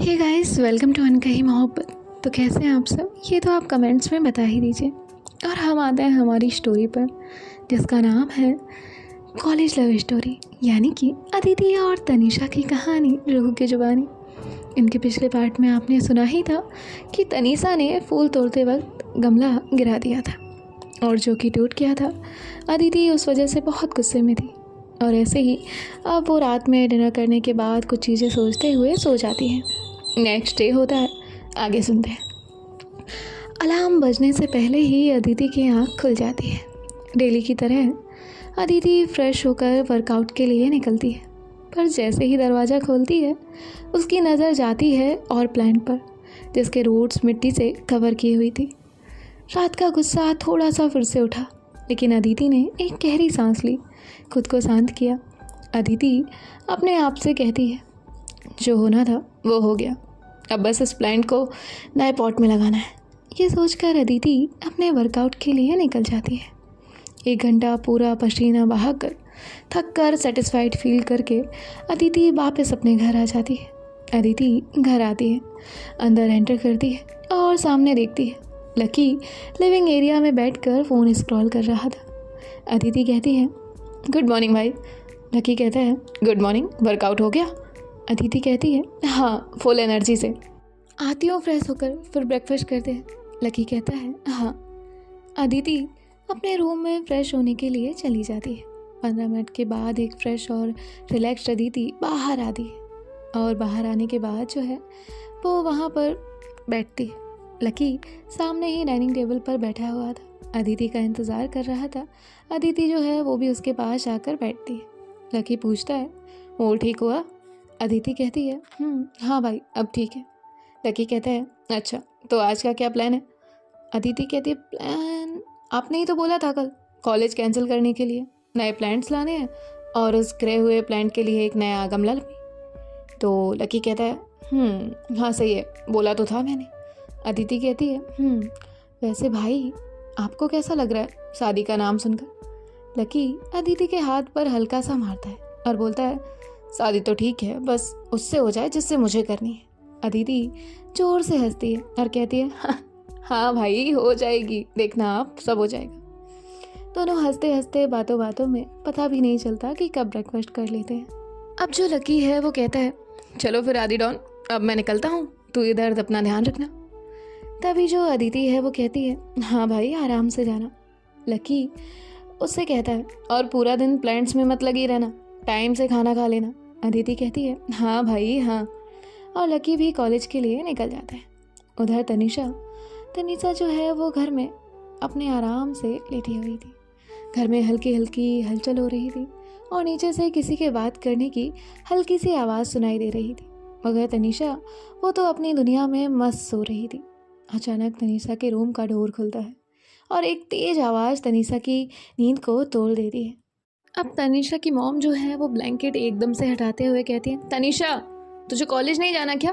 Hey guys, welcome to अनकही मोहब्बत। तो कैसे हैं आप सब? ये तो आप कमेंट्स में बता ही दीजिए। और हम आते हैं हमारी स्टोरी पर, जिसका नाम है कॉलेज लव स्टोरी, यानी कि अदिति और तनीषा की कहानी रूह की जुबानी। इनके पिछले पार्ट में आपने सुना ही था कि तनीषा ने फूल तोड़ते वक्त गमला गिरा दिया था और जो कि टूट गया था। अदिति उस वजह से बहुत गुस्से में थी और ऐसे ही अब वो रात में डिनर करने के बाद कुछ चीज़ें सोचते हुए सो जाती हैं। नेक्स्ट डे होता है, आगे सुनते हैं। अलार्म बजने से पहले ही अदिति की आँख खुल जाती है। डेली की तरह अदिति फ्रेश होकर वर्कआउट के लिए निकलती है, पर जैसे ही दरवाज़ा खोलती है उसकी नज़र जाती है और प्लांट पर, जिसके रूट्स मिट्टी से कवर की हुई थी। रात का गुस्सा थोड़ा सा फिर से उठा, लेकिन अदिति ने एक गहरी सांस ली, खुद को शांत किया। अदिति अपने आप से कहती है, जो होना था वो हो गया, अब बस इस प्लांट को नए पॉट में लगाना है। ये सोचकर अदिति अपने वर्कआउट के लिए निकल जाती है। 1 घंटा पूरा पसीना बहाकर थक कर सेटिस्फाइड फील करके अदिति वापस अपने घर आ जाती है। अदिति घर आती है, अंदर एंटर करती है और सामने देखती है लकी लिविंग एरिया में बैठकर फ़ोन स्क्रॉल कर रहा था। अदिति कहती है, गुड मॉर्निंग भाई। लकी कहता है, गुड मॉर्निंग, वर्कआउट हो गया? अदिति कहती है, हाँ, फुल एनर्जी से। आती हूँ फ्रेश होकर, फिर ब्रेकफास्ट करते हैं। लकी कहता है, हाँ। अदिति अपने रूम में फ्रेश होने के लिए चली जाती है। 15 मिनट के बाद एक फ्रेश और रिलैक्स्ड अदिति बाहर आती है और बाहर आने के बाद जो है वो वहाँ पर बैठती है। लकी सामने ही डाइनिंग टेबल पर बैठा हुआ था, अदिति का इंतज़ार कर रहा था। अदिति जो है वो भी उसके पास जाकर बैठती है। लकी पूछता है, मूड ठीक हुआ? अदिति कहती है, हाँ भाई, अब ठीक है। लकी कहता है, अच्छा, तो आज का क्या प्लान है? अदिति कहती है, प्लान? आपने ही तो बोला था कल कॉलेज कैंसिल करने के लिए नए प्लांट्स लाने हैं और उस गिरे हुए प्लांट के लिए एक नया गमला भी। तो लकी कहता है, हाँ सही है, बोला तो था मैंने। अदिति कहती है, वैसे भाई आपको कैसा लग रहा है शादी का नाम सुनकर? लकी अदिति के हाथ पर हल्का सा मारता है और बोलता है, शादी तो ठीक है, बस उससे हो जाए जिससे मुझे करनी है। अदिति जोर से हंसती है और कहती है, हाँ भाई, हो जाएगी, देखना आप, सब हो जाएगा। दोनों हंसते हंसते बातों बातों में पता भी नहीं चलता कि कब ब्रेकफास्ट कर लेते हैं। अब जो लकी है वो कहता है, चलो फिर आदि डॉन, अब मैं निकलता हूँ, तू इधर अपना ध्यान रखना। तभी जो अदिति है वो कहती है, हाँ भाई, आराम से जाना। लकी उससे कहता है, और पूरा दिन प्लांट्स में मत लगी रहना, टाइम से खाना खा लेना। अदिति कहती है, हाँ भाई, हाँ। और लकी भी कॉलेज के लिए निकल जाता है। उधर तनीषा जो है वो घर में अपने आराम से लेटी हुई थी। घर में हल्की हल्की हलचल हो रही थी और नीचे से किसी के बात करने की हल्की सी आवाज़ सुनाई दे रही थी, मगर तनीषा वो तो अपनी दुनिया में मस्त सो रही थी। अचानक तनीषा के रूम का डोर खुलता है और एक तेज आवाज़ तनीषा की नींद को तोड़ देती है। अब तनीषा की मॉम जो है वो ब्लैंकेट एकदम से हटाते हुए कहती है, तनीषा, तुझे कॉलेज नहीं जाना क्या?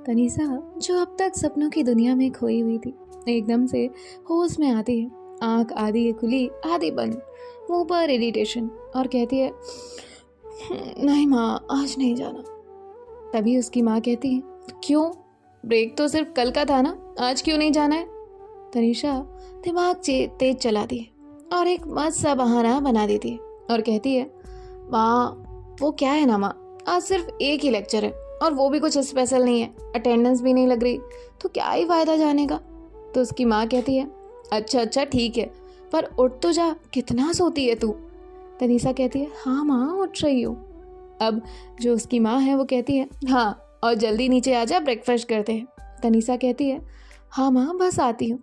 तनीषा जो अब तक सपनों की दुनिया में खोई हुई थी, एकदम से होश में आती है। आंख आधी खुली आधी बंद, मुंह पर इरिटेशन, और कहती है, नहीं माँ, आज नहीं जाना। तभी उसकी माँ कहती है, क्यों? ब्रेक तो सिर्फ कल का था ना, आज क्यों नहीं जाना है? तनीषा दिमाग तेज चलाती है और एक मस्त सा बहाना बना देती है और कहती है, माँ, वो क्या है ना माँ, आज सिर्फ एक ही लेक्चर है और वो भी कुछ स्पेशल नहीं है, अटेंडेंस भी नहीं लग रही, तो क्या ही फ़ायदा जाने का। तो उसकी माँ कहती है, अच्छा ठीक है, पर उठ तो जा, कितना सोती है तू? तनीषा कहती है, हाँ माँ, उठ रही हूँ। अब जो उसकी माँ है वो कहती है, हाँ, और जल्दी नीचे आ जा, ब्रेकफास्ट करते हैं। तनीषा कहती है, हाँ माँ, बस आती हूँ।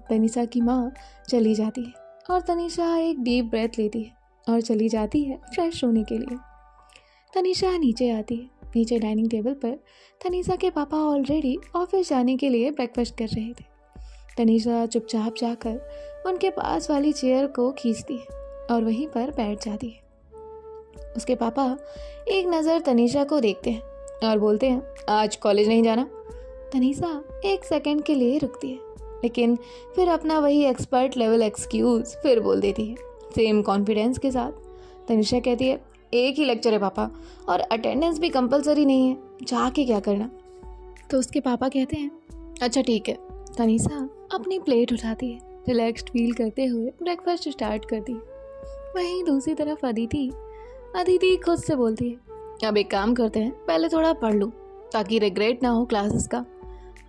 तनीषा की माँ चली जाती है और तनीषा एक डीप ब्रेथ लेती है और चली जाती है फ्रेश होने के लिए। तनीषा नीचे आती है। नीचे डाइनिंग टेबल पर तनीषा के पापा ऑलरेडी ऑफिस जाने के लिए ब्रेकफास्ट कर रहे थे। तनीषा चुपचाप जाकर उनके पास वाली चेयर को खींचती है और वहीं पर बैठ जाती है। उसके पापा एक नज़र तनीषा को देखते हैं और बोलते हैं, आज कॉलेज नहीं जाना? तनीषा 1 सेकंड के लिए रुकती है, लेकिन फिर अपना वही एक्सपर्ट लेवल एक्सक्यूज़ फिर बोल देती है, सेम कॉन्फिडेंस के साथ। तनीषा कहती है, एक ही लेक्चर है पापा और अटेंडेंस भी कंपलसरी नहीं है, जाके क्या करना? तो उसके पापा कहते हैं अच्छा ठीक है। तनीषा अपनी प्लेट उठाती है, रिलैक्स्ड फील करते हुए ब्रेकफास्ट स्टार्ट करती है। वहीं दूसरी तरफ अदिति खुद से बोलती है अब एक काम करते हैं, पहले थोड़ा पढ़ लूँ ताकि रिग्रेट ना हो क्लासेस का।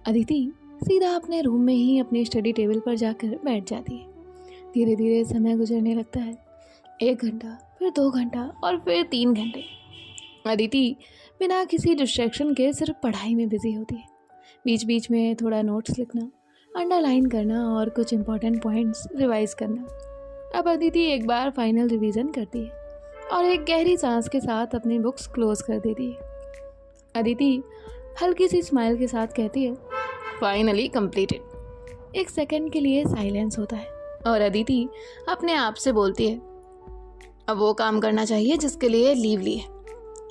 अदिति सीधा अपने रूम में ही अपने स्टडी टेबल पर जाकर बैठ जाती है। धीरे धीरे समय गुजरने लगता है। 1 घंटा, फिर 2 घंटा और फिर 3 घंटे। अदिति बिना किसी डिस्ट्रैक्शन के सिर्फ पढ़ाई में बिजी होती है। बीच बीच में थोड़ा नोट्स लिखना, अंडरलाइन करना और कुछ इंपॉर्टेंट पॉइंट्स रिवाइज करना। अब अदिति एक बार फाइनल रिवीजन करती है और एक गहरी सांस के साथ अपनी बुक्स क्लोज कर देती है। अदिति हल्की सी स्माइल के साथ कहती है फाइनली कंप्लीटेड। 1 सेकंड के लिए साइलेंस होता है और अदिति अपने आप से बोलती है अब वो काम करना चाहिए जिसके लिए लीव ली है।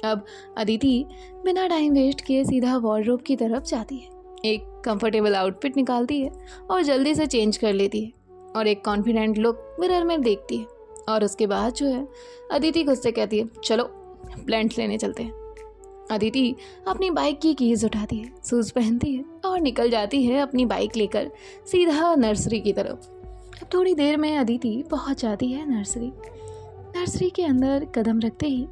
अब अदिति बिना टाइम वेस्ट किए सीधा वार्डरोब की तरफ जाती है, एक कंफर्टेबल आउटफिट निकालती है और जल्दी से चेंज कर लेती है और एक कॉन्फिडेंट लुक मिरर में देखती है। और उसके बाद जो है अदिति खुद से कहती है चलो प्लांट्स लेने चलते हैं। अदिति अपनी बाइक की कीज उठाती है, शूज़ पहनती है और निकल जाती है अपनी बाइक लेकर सीधा नर्सरी की तरफ। अब थोड़ी देर में अदिति पहुंच जाती है नर्सरी के अंदर कदम रखते ही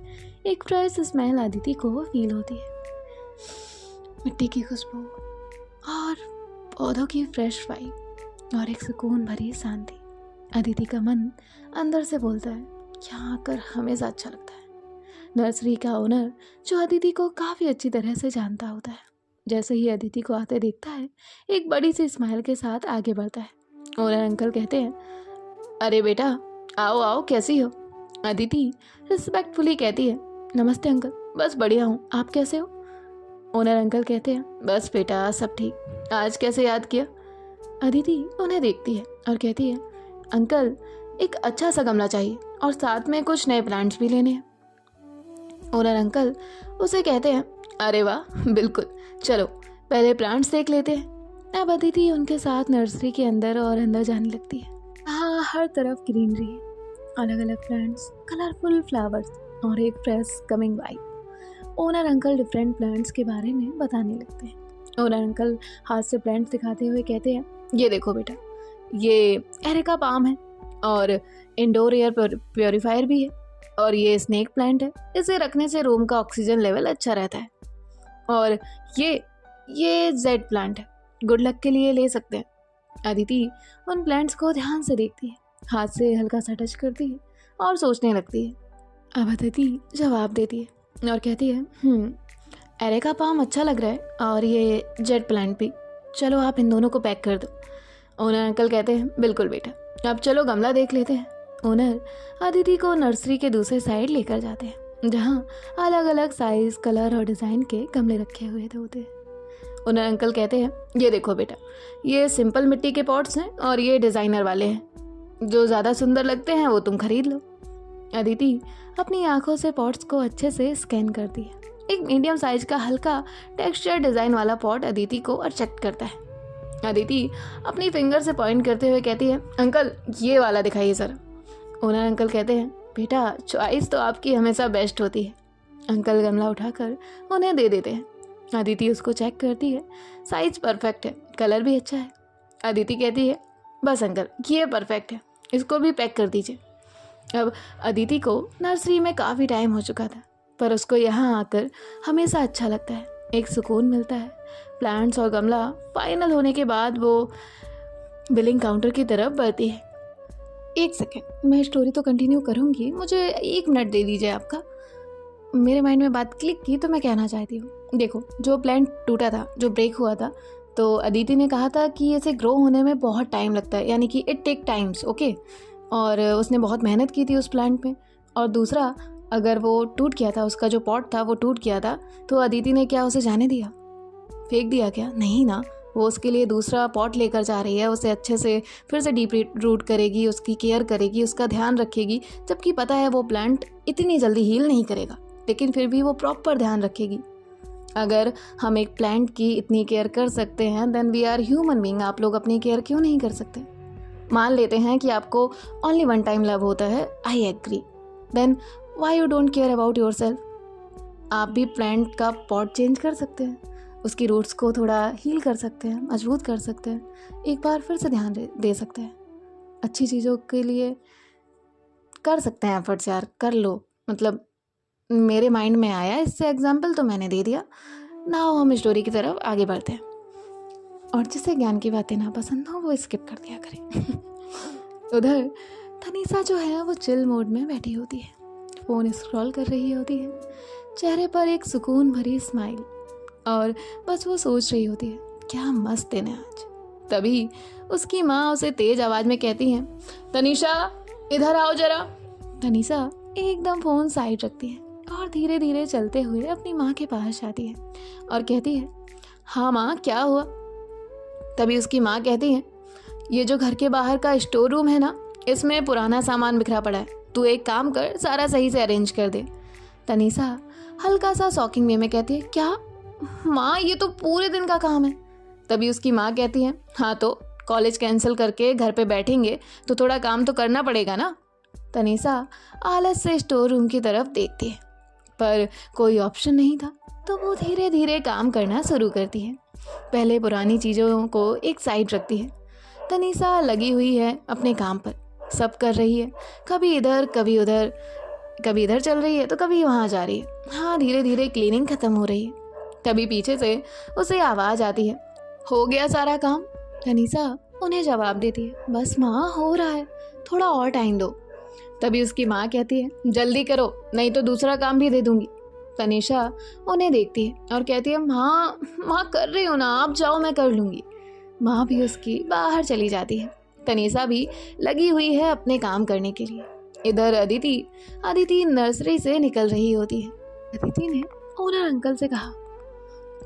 एक फ्रेश स्मेल अदिति को फील होती है। मिट्टी की खुशबू और पौधों की फ्रेश वाइब और एक सुकून भरी शांति। अदिति का मन अंदर से बोलता है यहाँ आकर हमेशा अच्छा लगता है। नर्सरी का ओनर जो अदिति को काफ़ी अच्छी तरह से जानता होता है, जैसे ही अदिति को आते देखता है एक बड़ी सी स्माइल के साथ आगे बढ़ता है। ओनर अंकल कहते हैं अरे बेटा आओ आओ, कैसी हो? अदिति रिस्पेक्टफुली कहती है नमस्ते अंकल, बस बढ़िया हूँ, आप कैसे हो? ओनर अंकल कहते हैं बस बेटा सब ठीक, आज कैसे याद किया? अदिति उन्हें देखती है और कहती है अंकल एक अच्छा सा गमला चाहिए और साथ में कुछ नए प्लांट्स भी लेने हैं। ओनर अंकल उसे कहते हैं अरे वाह बिल्कुल, चलो पहले प्लांट्स देख लेते हैं। अब अदिति उनके साथ नर्सरी के अंदर और अंदर जाने लगती है। हाँ, हर तरफ ग्रीनरी है, अलग अलग प्लांट्स, कलरफुल फ्लावर्स और एक fresh coming vibe. Owner uncle different plants के बारे में बताने लगते हैं। ओनर अंकल हाथ से प्लांट्स दिखाते हुए कहते हैं ये देखो बेटा, ये एरिका पाम है और इंडोर एयर प्योरीफायर भी है और ये स्नेक प्लांट है, इसे रखने से रूम का ऑक्सीजन लेवल अच्छा रहता है। और ये जेड प्लांट है, गुड लक के लिए ले सकते हैं। अदिति उन प्लांट्स को ध्यान से देखती है, हाथ से हल्का सा टच करती है और सोचने लगती है। अब अदिति जवाब देती है और कहती है एरिका पाम अच्छा लग रहा है और ये जेड प्लांट भी, चलो आप इन दोनों को पैक कर दो। ओनर अंकल कहते हैं बिल्कुल बेटा, अब चलो गमला देख लेते हैं। ओनर अदिति को नर्सरी के दूसरे साइड लेकर जाते हैं जहाँ अलग अलग साइज, कलर और डिज़ाइन के गमले रखे हुए होते हैं। ओनर अंकल कहते हैं ये देखो बेटा, ये सिंपल मिट्टी के पॉट्स हैं और ये डिज़ाइनर वाले हैं, जो ज़्यादा सुंदर लगते हैं वो तुम खरीद लो। अदिति अपनी आंखों से पॉट्स को अच्छे से स्कैन करती है। एक मीडियम साइज का हल्का टेक्सचर डिज़ाइन वाला पॉट अदिति को अट्रैक्ट करता है। अदिति अपनी फिंगर से पॉइंट करते हुए कहती है अंकल ये वाला दिखाइए सर। ओनर अंकल कहते हैं बेटा चॉइस तो आपकी हमेशा बेस्ट होती है। अंकल गमला उठाकर उन्हें दे देते हैं। अदिति उसको चेक करती है, साइज परफेक्ट है, कलर भी अच्छा है। अदिति कहती है बस अंकल ये परफेक्ट है, इसको भी पैक कर दीजिए। अब अदिति को नर्सरी में काफ़ी टाइम हो चुका था, पर उसको यहाँ आकर हमेशा अच्छा लगता है, एक सुकून मिलता है। प्लांट्स और गमला फाइनल होने के बाद वो बिलिंग काउंटर की तरफ बढ़ती है। 1 सेकेंड, मैं स्टोरी तो कंटिन्यू करूँगी, मुझे 1 मिनट दे दीजिए आपका। मेरे माइंड में बात क्लिक की तो मैं कहना चाहती हूँ, देखो जो प्लांट टूटा था, जो ब्रेक हुआ था, तो अदिति ने कहा था कि इसे ग्रो होने में बहुत टाइम लगता है, यानी कि इट टेक टाइम्स, ओके। और उसने बहुत मेहनत की थी उस प्लांट में। और दूसरा, अगर वो टूट गया था, उसका जो पॉट था वो टूट गया था, तो अदिति ने क्या उसे जाने दिया, फेंक दिया क्या? नहीं ना, वो उसके लिए दूसरा पॉट लेकर जा रही है, उसे अच्छे से फिर से डीप रूट करेगी, उसकी केयर करेगी, उसका ध्यान रखेगी, जबकि पता है वो प्लांट इतनी जल्दी हील नहीं करेगा, लेकिन फिर भी वो प्रॉपर ध्यान रखेगी। अगर हम एक प्लांट की इतनी केयर कर सकते हैं, then we are human being. आप लोग अपनी केयर क्यों नहीं कर सकते? मान लेते हैं कि आपको ओनली 1 टाइम लव होता है, I agree, then why you don't care about yourself? आप भी प्लांट का पॉट चेंज कर सकते हैं, उसकी रूट्स को थोड़ा हील कर सकते हैं, मजबूत कर सकते हैं, एक बार फिर से ध्यान दे सकते हैं, अच्छी चीज़ों के लिए कर सकते हैं एफर्ट्स यार, कर लो। मतलब मेरे माइंड में आया इससे एग्जाम्पल तो मैंने दे दिया। नाउ हम स्टोरी की तरफ आगे बढ़ते हैं, और जिसे ज्ञान की बातें ना पसंद हो वो स्किप कर दिया करें। उधर तनीषा जो है वो चिल मोड में बैठी होती है, फ़ोन स्क्रॉल कर रही होती है, चेहरे पर एक सुकून भरी स्माइल, और बस वो सोच रही होती है क्या मस्त दिन है आज। तभी उसकी माँ उसे तेज आवाज़ में कहती है, तनीषा इधर आओ जरा। तनीषा एकदम फ़ोन साइड रखती है और धीरे धीरे चलते हुए अपनी माँ के पास जाती है और कहती है, हाँ माँ क्या हुआ। तभी उसकी माँ कहती है, ये जो घर के बाहर का स्टोर रूम है ना, इसमें पुराना सामान बिखरा पड़ा है, तू एक काम कर, सारा सही से अरेंज कर दे। तनीषा हल्का सा शॉकिंग वे में कहती है, क्या माँ, ये तो पूरे दिन का काम है। तभी उसकी माँ कहती है, हाँ तो कॉलेज कैंसिल करके घर पे बैठेंगे तो थोड़ा काम तो करना पड़ेगा ना। तनीषा आलस से स्टोर रूम की तरफ देखती है, पर कोई ऑप्शन नहीं था, तो वो धीरे धीरे काम करना शुरू करती है। पहले पुरानी चीज़ों को एक साइड रखती है। तनीषा लगी हुई है अपने काम पर, सब कर रही है, कभी इधर कभी उधर, कभी इधर चल रही है तो कभी वहाँ जा रही है। हाँ, धीरे धीरे क्लीनिंग खत्म हो रही है। तभी पीछे से उसे आवाज़ आती है, हो गया सारा काम। तनीषा उन्हें जवाब देती है, बस माँ हो रहा है, थोड़ा और टाइम दो। तभी उसकी माँ कहती है, जल्दी करो नहीं तो दूसरा काम भी दे दूंगी। तनीषा उन्हें देखती है और कहती है, माँ कर रही हो ना, आप जाओ मैं कर लूँगी। माँ भी उसकी बाहर चली जाती है। तनीषा भी लगी हुई है अपने काम करने के लिए। इधर अदिति नर्सरी से निकल रही होती है। अदिति ने ओनर अंकल से कहा,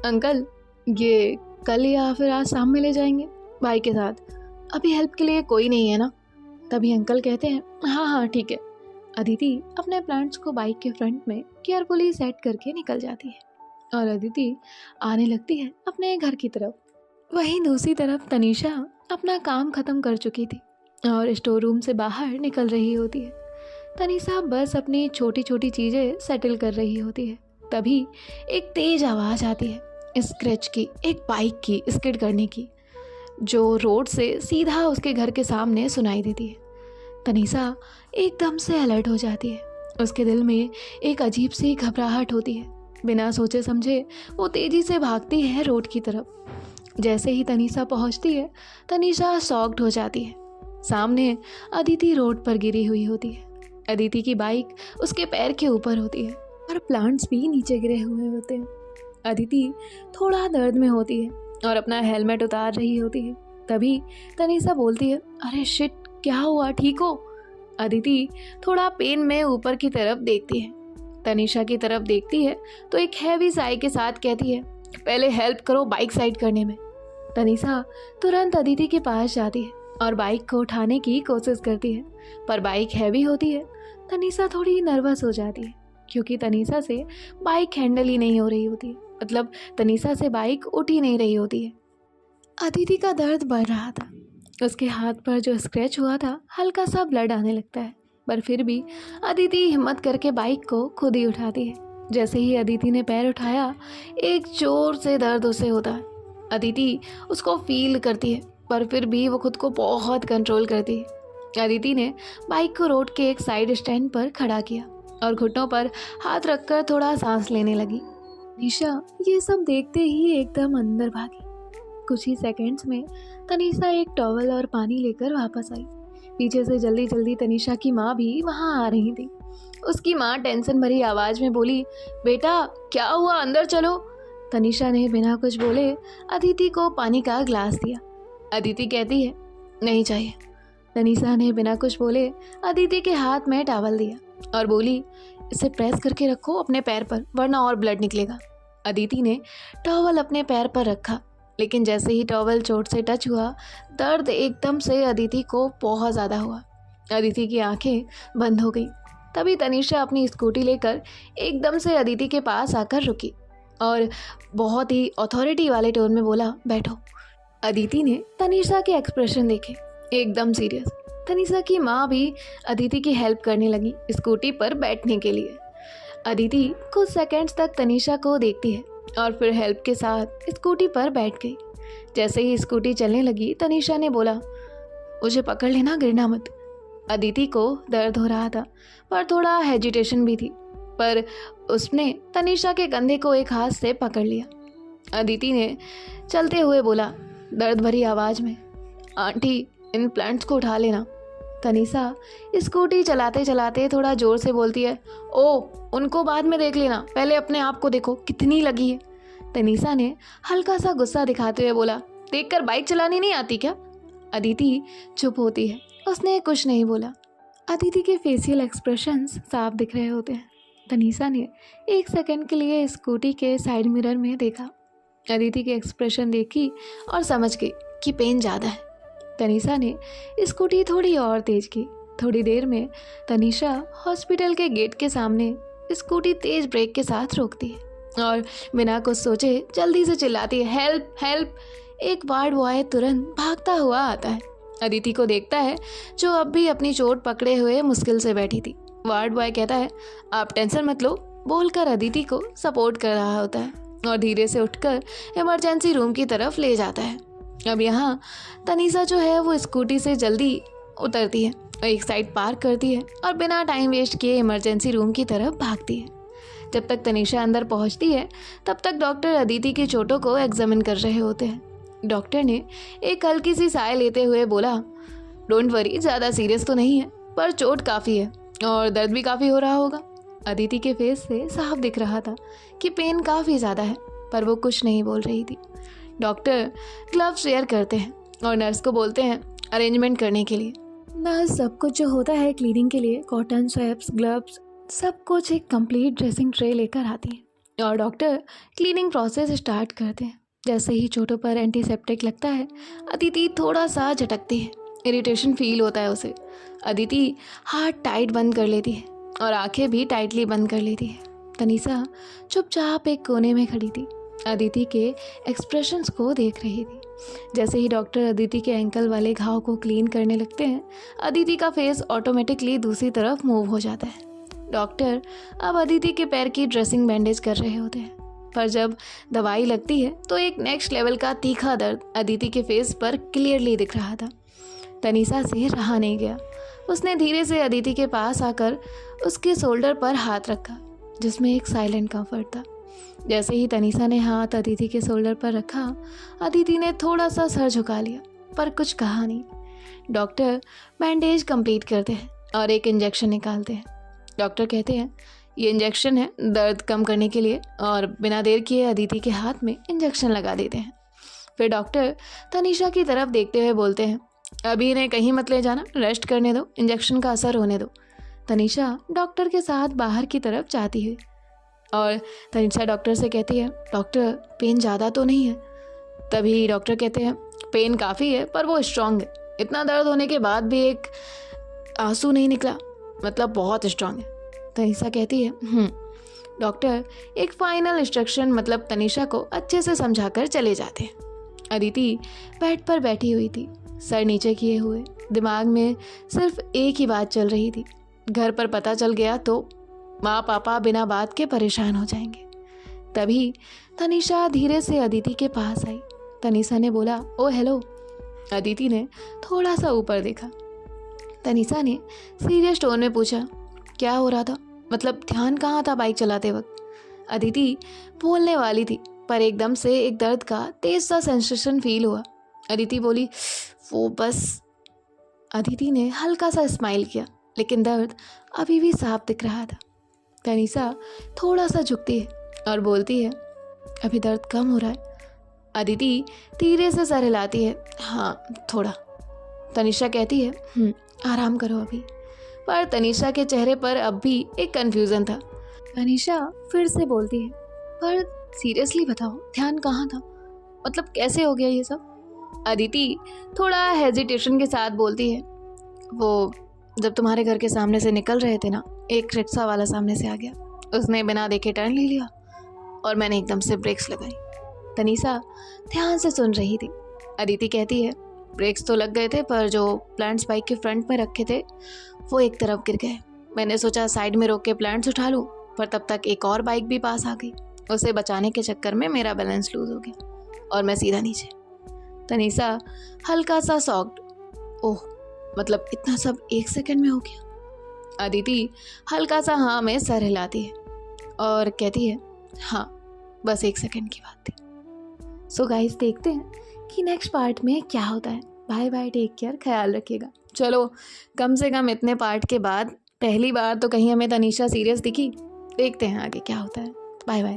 अंकल ये कल या फिर आज शाम में ले जाएंगे भाई के साथ, अभी हेल्प के लिए कोई नहीं है ना। तभी अंकल कहते हैं, हाँ ठीक है। अदिति अपने प्लांट्स को बाइक के फ्रंट में केयरफुली सेट करके निकल जाती है और अदिति आने लगती है अपने घर की तरफ। वहीं दूसरी तरफ तनीषा अपना काम खत्म कर चुकी थी और स्टोर रूम से बाहर निकल रही होती है। तनीषा बस अपनी छोटी छोटी चीज़ें सेटल कर रही होती है। तभी एक तेज आवाज़ आती है, स्क्रैच की, एक बाइक की स्किड करने की, जो रोड से सीधा उसके घर के सामने सुनाई देती है। तनीषा एकदम से अलर्ट हो जाती है। उसके दिल में एक अजीब सी घबराहट होती है। बिना सोचे समझे वो तेज़ी से भागती है रोड की तरफ। जैसे ही तनीषा पहुंचती है, तनीषा शॉक्ड हो जाती है। सामने अदिति रोड पर गिरी हुई होती है। अदिति की बाइक उसके पैर के ऊपर होती है और प्लांट्स भी नीचे गिरे हुए होते हैं। अदिति थोड़ा दर्द में होती है और अपना हेलमेट उतार रही होती है। तभी तनीषा बोलती है, अरे शिट, क्या हुआ, ठीक हो? अदिति थोड़ा पेन में ऊपर की तरफ देखती है। तनीषा की तरफ देखती है तो एक हैवी साई के साथ कहती है, पहले हेल्प करो बाइक साइड करने में। तनीषा तुरंत अदिति के पास जाती है और बाइक को उठाने की कोशिश करती है, पर बाइक हैवी होती है। तनीषा थोड़ी नर्वस हो जाती है क्योंकि तनीषा से बाइक हैंडल ही नहीं हो रही होती है, मतलब तनीषा से बाइक उठ ही नहीं रही होती है। अदिति का दर्द बढ़ रहा था। उसके हाथ पर जो स्क्रैच हुआ था, हल्का सा ब्लड आने लगता है, पर फिर भी अदिति हिम्मत करके बाइक को खुद ही उठाती है। जैसे ही अदिति ने पैर उठाया, एक जोर से दर्द उसे होता है। अदिति उसको फील करती है, पर फिर भी वो खुद को बहुत कंट्रोल करती है। अदिति ने बाइक को रोड के एक साइड स्टैंड पर खड़ा किया और घुटनों पर हाथ रखकर थोड़ा सांस लेने लगी। तनीषा ये सब देखते ही एकदम अंदर भागी। कुछ ही सेकंड्स में तनीषा एक टॉवल और पानी लेकर वापस आई। पीछे से जल्दी जल्दी तनीषा की माँ भी वहाँ आ रही थी। उसकी माँ टेंशन भरी आवाज़ में बोली, बेटा क्या हुआ, अंदर चलो। तनीषा ने बिना कुछ बोले अदिति को पानी का ग्लास दिया। अदिति कहती है, नहीं चाहिए। तनीषा ने बिना कुछ बोले अदिति के हाथ में टॉवल दिया और बोली, इसे प्रेस करके रखो अपने पैर पर, वरना और ब्लड निकलेगा। अदिति ने टॉवल अपने पैर पर रखा, लेकिन जैसे ही टॉवल चोट से टच हुआ, दर्द एकदम से अदिति को बहुत ज़्यादा हुआ। अदिति की आंखें बंद हो गई। तभी तनीषा अपनी स्कूटी लेकर एकदम से अदिति के पास आकर रुकी और बहुत ही अथॉरिटी वाले टोन में बोला, बैठो। अदिति ने तनीषा के एक्सप्रेशन देखे, एकदम सीरियस। तनीषा की माँ भी अदिति की हेल्प करने लगी स्कूटी पर बैठने के लिए। अदिति कुछ सेकंड्स तक तनीषा को देखती है और फिर हेल्प के साथ स्कूटी पर बैठ गई। जैसे ही स्कूटी चलने लगी तनीषा ने बोला, मुझे पकड़ लेना, गिरना मत। अदिति को दर्द हो रहा था पर थोड़ा हेजिटेशन भी थी, पर उसने तनीषा के कंधे को एक हाथ से पकड़ लिया। अदिति ने चलते हुए बोला दर्द भरी आवाज़ में, आंटी इन प्लांट्स को उठा लेना। तनीषा स्कूटी चलाते चलाते थोड़ा ज़ोर से बोलती है, ओ उनको बाद में देख लेना, पहले अपने आप को देखो कितनी लगी है। तनीषा ने हल्का सा गुस्सा दिखाते हुए बोला, देखकर बाइक चलानी नहीं आती क्या? अदिति चुप होती है, उसने कुछ नहीं बोला। अदिति के फेशियल एक्सप्रेशंस साफ दिख रहे होते हैं। तनीषा ने एक सेकंड के लिए स्कूटी के साइड मिरर में देखा। अदिति के एक्सप्रेशन देखी और समझ गई कि पेन ज़्यादा है। तनीषा ने स्कूटी थोड़ी और तेज की। थोड़ी देर में तनीषा हॉस्पिटल के गेट के सामने स्कूटी तेज ब्रेक के साथ रोकती है और बिना कुछ सोचे जल्दी से चिल्लाती है, हेल्प हेल्प। एक वार्ड बॉय तुरंत भागता हुआ आता है। अदिति को देखता है जो अब भी अपनी चोट पकड़े हुए मुश्किल से बैठी थी। वार्ड बॉय कहता है, आप टेंशन मत लो, बोलकर अदिति को सपोर्ट कर रहा होता है और धीरे से उठकर इमरजेंसी रूम की तरफ ले जाता है। अब यहाँ तनीषा जो है वो स्कूटी से जल्दी उतरती है, एक साइड पार्क करती है और बिना टाइम वेस्ट किए इमरजेंसी रूम की तरफ भागती है। जब तक तनीषा अंदर पहुँचती है तब तक डॉक्टर अदिति की चोटों को एग्जामिन कर रहे होते हैं। डॉक्टर ने एक हल्की सी साय लेते हुए बोला, डोंट वरी, ज़्यादा सीरियस तो नहीं है पर चोट काफ़ी है और दर्द भी काफ़ी हो रहा होगा। अदिति के फेस से साफ दिख रहा था कि पेन काफ़ी ज़्यादा है पर वो कुछ नहीं बोल रही थी। डॉक्टर ग्लव्स वेयर करते हैं और नर्स को बोलते हैं अरेंजमेंट करने के लिए। नर्स सब कुछ जो होता है क्लीनिंग के लिए, कॉटन स्वैप्स, ग्लव्स, सब कुछ एक कंप्लीट ड्रेसिंग ट्रे लेकर आती है और डॉक्टर क्लीनिंग प्रोसेस स्टार्ट करते हैं। जैसे ही चोटों पर एंटीसेप्टिक लगता है अदिति थोड़ा सा झटकती है, इरिटेशन फील होता है उसे। अदिति हाथ टाइट बंद कर लेती है और आंखें भी टाइटली बंद कर लेती है। तनीषा चुपचाप एक कोने में खड़ी थी, अदिति के एक्सप्रेशंस को देख रही थी। जैसे ही डॉक्टर अदिति के एंकल वाले घाव को क्लीन करने लगते हैं अदिति का फेस ऑटोमेटिकली दूसरी तरफ मूव हो जाता है। डॉक्टर अब अदिति के पैर की ड्रेसिंग बैंडेज कर रहे होते हैं, पर जब दवाई लगती है तो एक नेक्स्ट लेवल का तीखा दर्द अदिति के फेस पर क्लियरली दिख रहा था। तनीषा से रहा नहीं गया, उसने धीरे से अदिति के पास आकर उसके शोल्डर पर हाथ रखा जिसमें एक साइलेंट कंफर्ट था। जैसे ही तनीषा ने हाथ अदिति के शोल्डर पर रखा अदिति ने थोड़ा सा सर झुका लिया पर कुछ कहा नहीं। डॉक्टर बैंडेज कंप्लीट करते हैं और एक इंजेक्शन निकालते हैं। डॉक्टर कहते हैं, ये इंजेक्शन है दर्द कम करने के लिए, और बिना देर किए अदिति के हाथ में इंजेक्शन लगा देते हैं। फिर डॉक्टर तनीषा की तरफ देखते हुए बोलते हैं, अभी इन्हें कहीं मत ले जाना, रेस्ट करने दो, इंजेक्शन का असर होने दो। तनीषा डॉक्टर के साथ बाहर की तरफ जाती है और तनीषा डॉक्टर से कहती है, डॉक्टर पेन ज़्यादा तो नहीं है? तभी डॉक्टर कहते हैं, पेन काफ़ी है पर वो स्ट्रांग है, इतना दर्द होने के बाद भी एक आंसू नहीं निकला, मतलब बहुत स्ट्रांग है। तनीषा कहती है डॉक्टर एक फाइनल इंस्ट्रक्शन मतलब तनीषा को अच्छे से समझाकर चले जाते हैं। अदिति बेड पर बैठी हुई थी, सर नीचे किए हुए, दिमाग में सिर्फ एक ही बात चल रही थी, घर पर पता चल गया तो माँ पापा बिना बात के परेशान हो जाएंगे। तभी तनीषा धीरे से अदिति के पास आई। तनीषा ने बोला, ओ हेलो। अदिति ने थोड़ा सा ऊपर देखा। तनीषा ने सीरियस टोन में पूछा, क्या हो रहा था, मतलब ध्यान कहाँ था बाइक चलाते वक्त? अदिति बोलने वाली थी पर एकदम से एक दर्द का तेज सा सेंसेशन फील हुआ। अदिति बोली, वो बस। अदिति ने हल्का सा स्माइल किया लेकिन दर्द अभी भी साफ दिख रहा था। तनीषा थोड़ा सा झुकती है और बोलती है, अभी दर्द कम हो रहा है? अदिति धीरे से सर हिलाती है, हाँ थोड़ा। तनीषा कहती है, आराम करो अभी। पर तनीषा के चेहरे पर अब भी एक कन्फ्यूज़न था। तनीषा फिर से बोलती है, पर सीरियसली बताओ ध्यान कहाँ था, मतलब कैसे हो गया ये सब? अदिति थोड़ा हेजिटेशन के साथ बोलती है, वो जब तुम्हारे घर के सामने से निकल रहे थे ना, एक रिक्शा वाला सामने से आ गया, उसने बिना देखे टर्न ले लिया और मैंने एकदम से ब्रेक्स लगाई। तनीषा ध्यान से सुन रही थी। अदिति कहती है, ब्रेक्स तो लग गए थे पर जो प्लांट्स बाइक के फ्रंट में रखे थे वो एक तरफ गिर गए। मैंने सोचा साइड में रोक के प्लांट्स उठा लूँ, पर तब तक एक और बाइक भी पास आ गई उसे बचाने के चक्कर में मेरा बैलेंस लूज हो गया और मैं सीधा नीचे। तनीषा हल्का सा शॉक्ड, ओह मतलब इतना सब 1 सेकंड में हो गया। अदिति हल्का सा हाँ में सर हिलाती है और कहती है हाँ बस 1 सेकंड की बात थी। सो गाइस देखते हैं कि नेक्स्ट पार्ट में क्या होता है। बाय बाय, टेक केयर, ख्याल रखिएगा। चलो कम से कम इतने पार्ट के बाद पहली बार तो कहीं हमें तनीषा सीरियस दिखी। देखते हैं आगे क्या होता है। Bye bye.